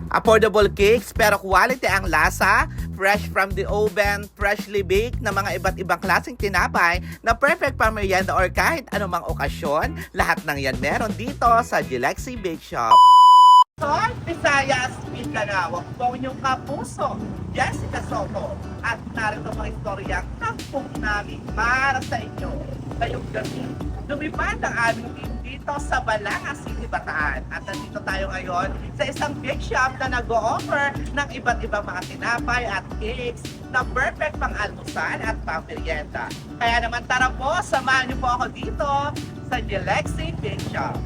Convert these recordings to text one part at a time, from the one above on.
Affordable cakes pero quality ang lasa, fresh from the oven, freshly baked na mga iba't ibang klaseng tinapay na perfect pa merienda or kahit anumang okasyon. Lahat ng yan meron dito sa Gilexi Bake Shop. Luzon, Visayas, Mindanao, po inyong kapuso, Jessica Soto. At narito mga istoryang tampok namin para sa inyo. Ngayong gabi, lumipad ang aming team dito sa Balanga City, Bataan. At nandito tayo ngayon sa isang bake shop na nag-o-offer ng iba't ibang mga tinapay at cakes na perfect pang almusal at pang merienda. Kaya naman tara po, samahan niyo po ako dito sa Gilexi Bake Shop.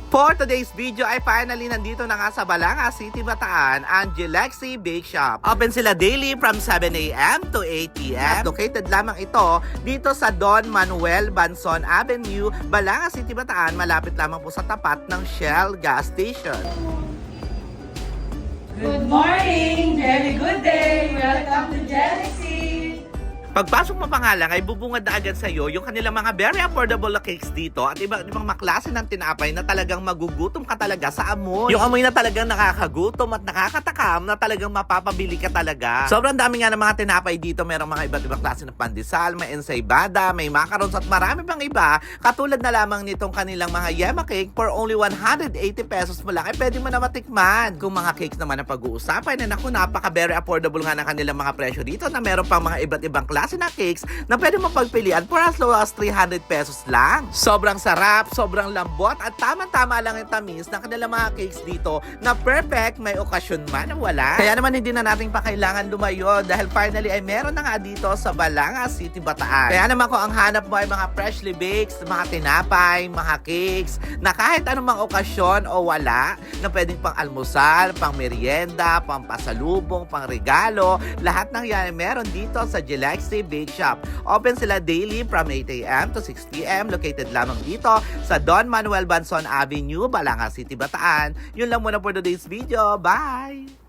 For today's video ay finally nandito na nga sa Balanga City, Bataan ang Gilexi Bake Shop. Open sila daily from 7 a.m. to 8 p.m. At located lamang ito dito sa Don Manuel Banson Avenue, Balanga City, Bataan. Malapit lamang po sa tapat ng Shell Gas Station. Good morning! Very good day! Welcome to Gilexi! Pagpasok mo pa nga lang ay bubungad na agad sa iyo yung kanilang mga very affordable na cakes dito at ibang maklase ng tinapay na talagang magugutom ka talaga sa amoy. Yung amoy na talagang nakakagutom at nakakatakam na talagang mapapabili ka talaga. Sobrang dami nga ng mga tinapay dito. Merong mga iba't ibang klase ng pandesal, may ensaybada, may macarons at marami pang iba. Katulad na lamang nitong kanilang mga yema cake for only 180 pesos mo lang ay pwede mo na matikman. Kung mga cakes naman ang pag-uusapan ay naku, napaka very affordable nga ng kanilang mga presyo dito na meron pang mga iba't ibang klase na cakes na pwede mo pagpilian for as low as 300 pesos lang. Sobrang sarap, sobrang lambot at tama-tama lang yung tamis ng kanilang mga cakes dito na perfect may okasyon man o wala. Kaya naman hindi na natin pa kailangan lumayo dahil finally ay meron na nga dito sa Balanga City, Bataan. Kaya naman kung ang hanap mo ay mga freshly baked, mga tinapay, mga cakes na kahit anumang okasyon o wala na pwedeng pang almusal, pang merienda, pang pasalubong, pang regalo, lahat ng yan ay meron dito sa Gilexi Bake Shop. Open sila daily from 8 a.m. to 6 p.m. Located lamang dito sa Don Manuel Banson Avenue, Balanga City, Bataan. Yun lang muna for today's video. Bye!